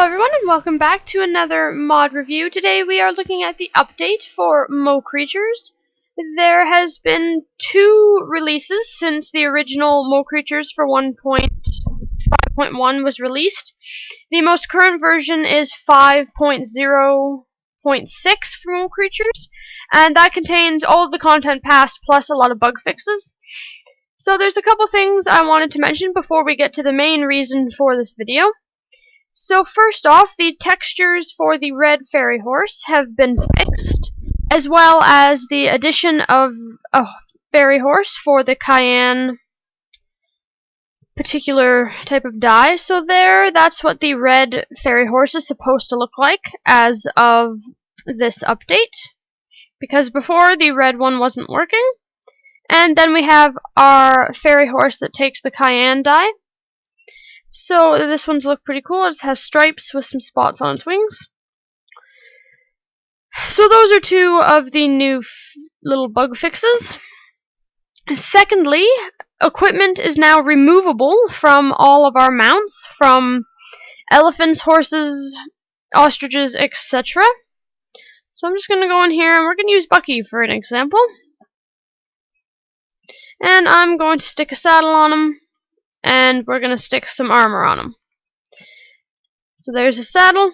everyone, and welcome back to another mod review. Today we are looking at the update for Mo Creatures. There has been 2 releases since the original Mo Creatures for 1.5.1 was released. The most current version is 5.0.6 for Mo Creatures, and that contains all of the content past plus a lot of bug fixes. So there's a couple things I wanted to mention before we get to the main reason for this video. So first off, the textures for the red fairy horse have been fixed, as well as the addition of a fairy horse for the cayenne particular type of dye. So that's what the red fairy horse is supposed to look like as of this update, because before the red one wasn't working. And then we have our fairy horse that takes the cayenne dye. So this one's look pretty cool. It has stripes with some spots on its wings. So those are 2 of the new little bug fixes. Secondly, equipment is now removable from all of our mounts, from elephants, horses, ostriches, etc. So I'm just going to go in here and we're going to use Bucky for an example. And I'm going to stick a saddle on him. And we're going to stick some armor on them. So there's a saddle,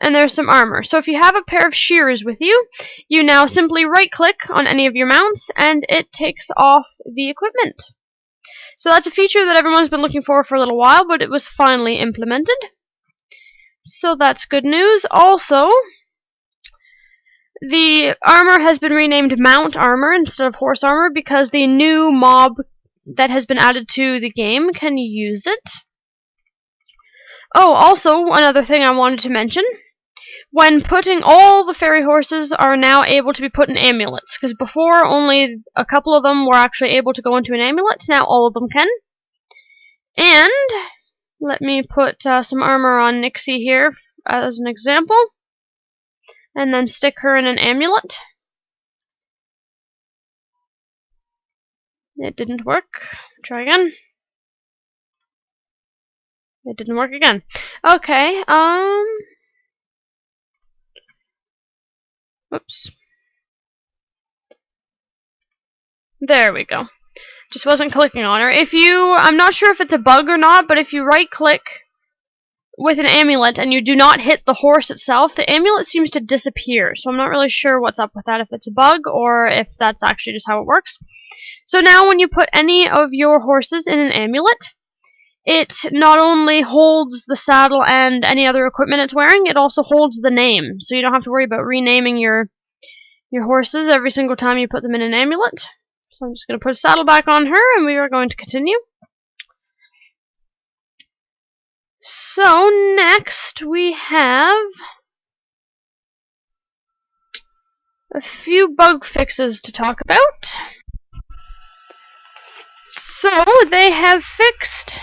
and there's some armor. So if you have a pair of shears with you, you now simply right-click on any of your mounts, and it takes off the equipment. So that's a feature that everyone's been looking for a little while, but it was finally implemented. So that's good news. Also, the armor has been renamed Mount Armor instead of Horse Armor because the new mob that has been added to the game can use it. Oh, also, another thing I wanted to mention. When putting, all the fairy horses are now able to be put in amulets, because before only a couple of them were actually able to go into an amulet. Now all of them can. And let me put some armor on Nixie here as an example, and then stick her in an amulet. It didn't work. Try again. It didn't work again. Okay, whoops. There we go. Just wasn't clicking on her. I'm not sure if it's a bug or not, but if you right-click with an amulet and you do not hit the horse itself, the amulet seems to disappear. So I'm not really sure what's up with that, if it's a bug or if that's actually just how it works. So now when you put any of your horses in an amulet, it not only holds the saddle and any other equipment it's wearing, it also holds the name. So you don't have to worry about renaming your horses every single time you put them in an amulet. So I'm just going to put a saddle back on her and we are going to continue. So next we have a few bug fixes to talk about. So they have fixed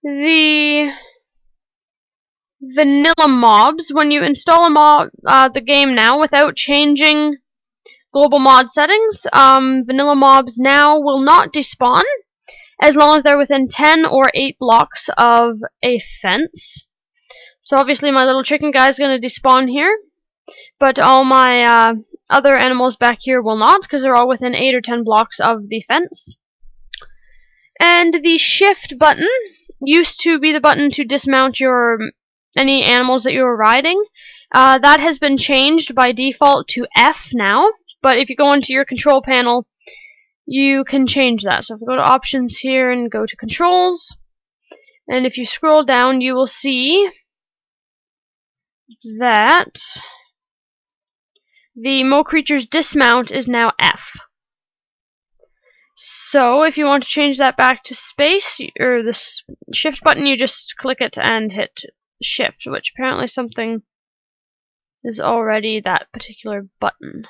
the vanilla mobs. When you install a mob, the game now, without changing global mod settings, vanilla mobs now will not despawn as long as they're within 10 or 8 blocks of a fence. So obviously my little chicken guy is going to despawn here, but all my other animals back here will not, because they're all within 8 or 10 blocks of the fence. And the shift button used to be the button to dismount any animals that you were riding. That has been changed by default to F now, but if you go into your control panel, you can change that. So if you go to options here and go to controls, and if you scroll down, you will see that the Mo Creatures dismount is now F. So if you want to change that back to space, or the shift button, you just click it and hit shift, which apparently something is already that particular button.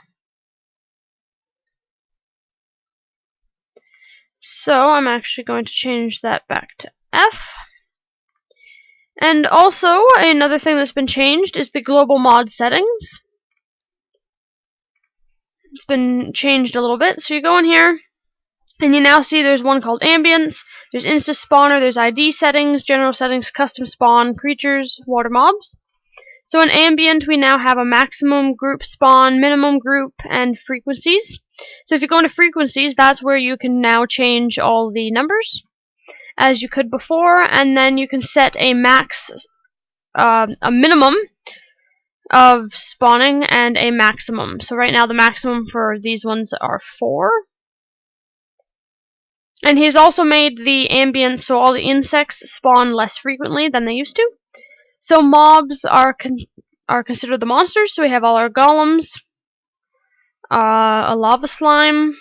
So I'm actually going to change that back to F. And also, another thing that's been changed is the global mod settings. It's been changed a little bit. So you go in here, And you now see there's one called Ambience, there's Insta Spawner, there's ID settings, general settings, custom spawn, creatures, water mobs. So in Ambient, we now have a maximum group spawn, minimum group, and frequencies. So if you go into frequencies, that's where you can now change all the numbers, as you could before, and then you can set a a minimum of spawning and a maximum. So right now the maximum for these ones are 4. And he's also made the ambient so all the insects spawn less frequently than they used to. So mobs are considered the monsters. So we have all our golems, a lava slime.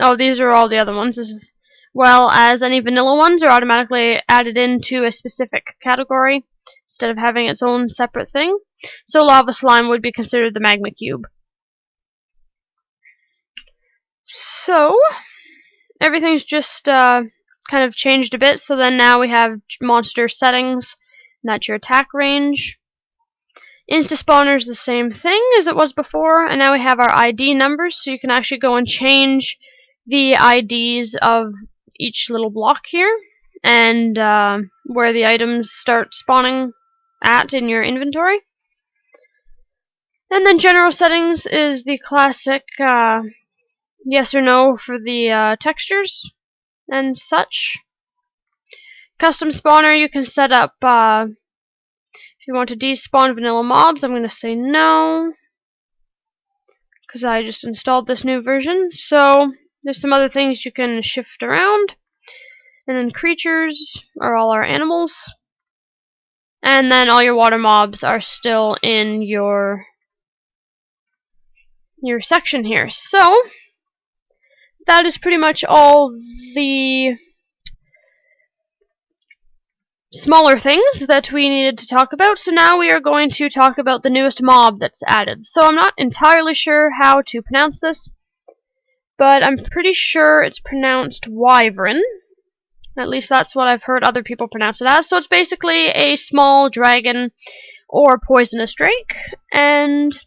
Oh, these are all the other ones, as well as any vanilla ones are automatically added into a specific category instead of having its own separate thing. So lava slime would be considered the magma cube. So everything's just kind of changed a bit. So then now we have monster settings, and that's your attack range. Insta spawner is the same thing as it was before, and now we have our ID numbers, so you can actually go and change the IDs of each little block here, and where the items start spawning at in your inventory. And then general settings is the classic yes or no for the textures and such. Custom spawner, you can set up if you want to despawn vanilla mobs. I'm going to say no, because I just installed this new version. So there's some other things you can shift around. And then creatures are all our animals. And then all your water mobs are still in your section here. So that is pretty much all the smaller things that we needed to talk about. So now we are going to talk about the newest mob that's added. So I'm not entirely sure how to pronounce this, but I'm pretty sure it's pronounced wyvern. At least that's what I've heard other people pronounce it as. So it's basically a small dragon or poisonous drake, and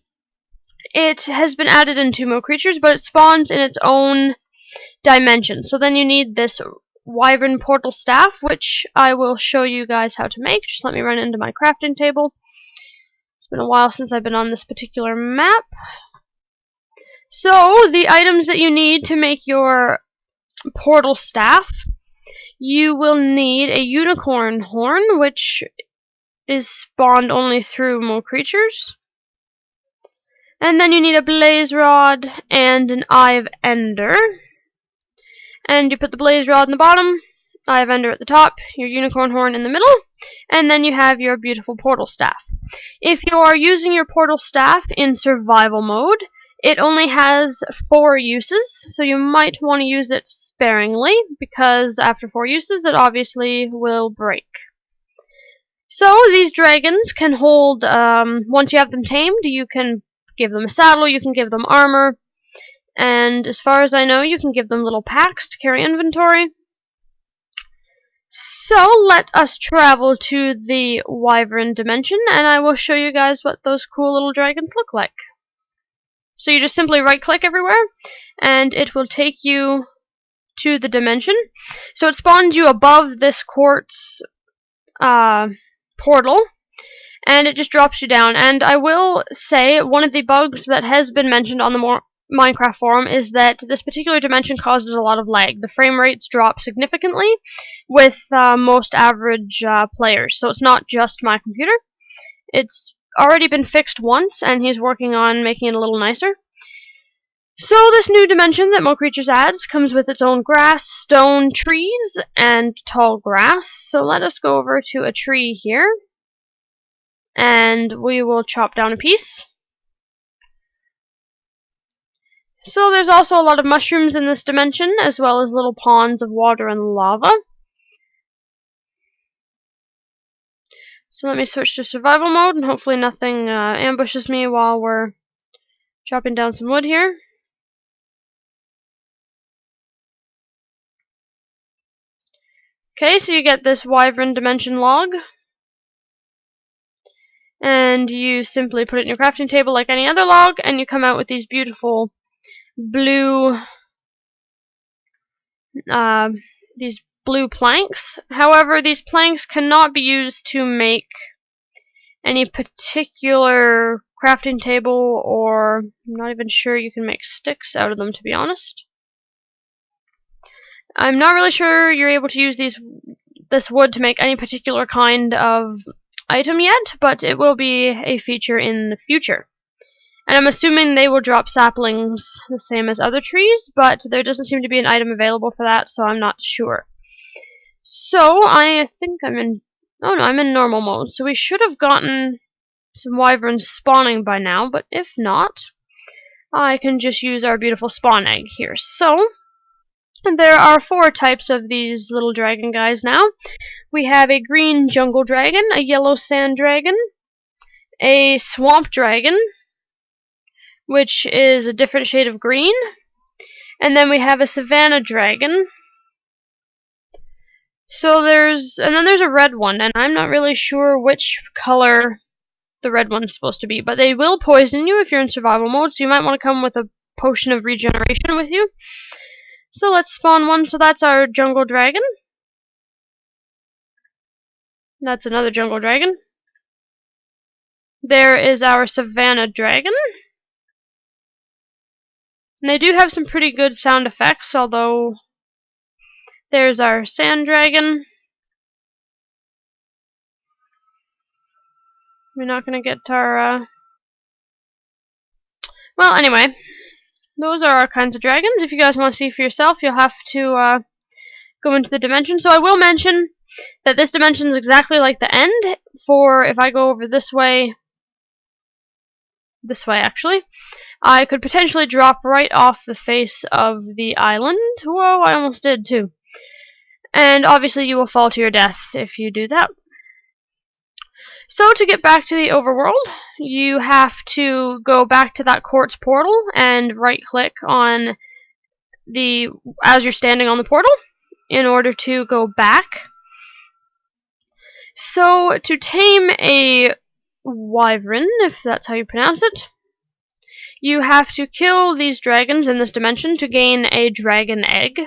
it has been added into Mo creatures, but it spawns in its own dimension. So then you need this wyvern portal staff, which I will show you guys how to make. Just let me run into my crafting table. It's been a while since I've been on this particular map. So the items that you need to make your portal staff, you will need a unicorn horn, which is spawned only through Mo creatures. And then you need a blaze rod and an eye of ender. And you put the blaze rod in the bottom, eye of ender at the top, your unicorn horn in the middle, and then you have your beautiful portal staff. If you are using your portal staff in survival mode, it only has 4 uses, so you might want to use it sparingly, because after 4 uses it obviously will break. So these dragons can hold, once you have them tamed, you can give them a saddle, you can give them armor, and as far as I know, you can give them little packs to carry inventory. So let us travel to the wyvern dimension, and I will show you guys what those cool little dragons look like. So you just simply right click everywhere, and it will take you to the dimension. So it spawns you above this quartz portal, and it just drops you down. And I will say, one of the bugs that has been mentioned on the Minecraft forum is that this particular dimension causes a lot of lag. The frame rates drop significantly with most average players. So it's not just my computer. It's already been fixed once, and he's working on making it a little nicer. So this new dimension that Mo Creatures adds comes with its own grass, stone, trees, and tall grass. So let us go over to a tree here, and we will chop down a piece. So there's also a lot of mushrooms in this dimension, as well as little ponds of water and lava. So let me switch to survival mode, and hopefully nothing ambushes me while we're chopping down some wood here. Okay, so you get this wyvern dimension log, and you simply put it in your crafting table like any other log, and you come out with these beautiful blue these blue planks. However, these planks cannot be used to make any particular crafting table, or I'm not even sure you can make sticks out of them, to be honest. I'm not really sure you're able to use this wood to make any particular kind of item yet, but it will be a feature in the future. And I'm assuming they will drop saplings the same as other trees, but there doesn't seem to be an item available for that, so I'm not sure. So, I think I'm in... Oh no, I'm in normal mode, so we should have gotten some wyverns spawning by now, but if not, I can just use our beautiful spawn egg here. So, there are 4 types of these little dragon guys now. We have a green jungle dragon, a yellow sand dragon, a swamp dragon, which is a different shade of green, and then we have a savanna dragon. So there's a red one, and I'm not really sure which color the red one's supposed to be, but they will poison you if you're in survival mode, so you might want to come with a potion of regeneration with you. So let's spawn one. So that's our jungle dragon. That's another jungle dragon. There is our savanna dragon. And they do have some pretty good sound effects, although there's our sand dragon. We're not going to get our... Well, anyway, those are our kinds of dragons. If you guys want to see for yourself, you'll have to go into the dimension. So I will mention that this dimension is exactly like the end. For if I go over this way actually, I could potentially drop right off the face of the island. Whoa, I almost did too. And obviously you will fall to your death if you do that. So to get back to the overworld, you have to go back to that quartz portal and right click on as you're standing on the portal in order to go back. So to tame a wyvern, if that's how you pronounce it, you have to kill these dragons in this dimension to gain a dragon egg.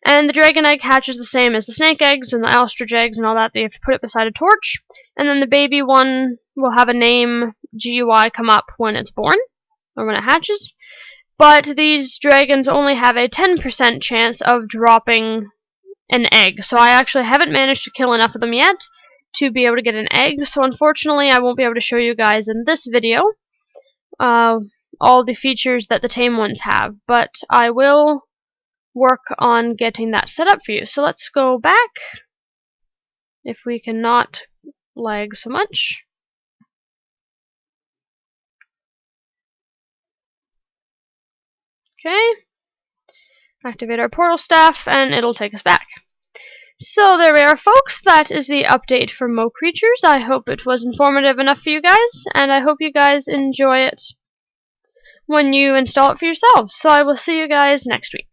And the dragon egg hatches the same as the snake eggs and the ostrich eggs and all that. They have to put it beside a torch, and then the baby one will have a name, GUI, come up when it's born, or when it hatches. But these dragons only have a 10% chance of dropping an egg, so I actually haven't managed to kill enough of them yet to be able to get an egg, so unfortunately I won't be able to show you guys in this video all the features that the tame ones have, but I will work on getting that set up for you. So let's go back, if we can not lag so much. Okay, activate our portal staff and it'll take us back. So there we are, folks. That is the update for Mo Creatures. I hope it was informative enough for you guys, and I hope you guys enjoy it when you install it for yourselves. So I will see you guys next week.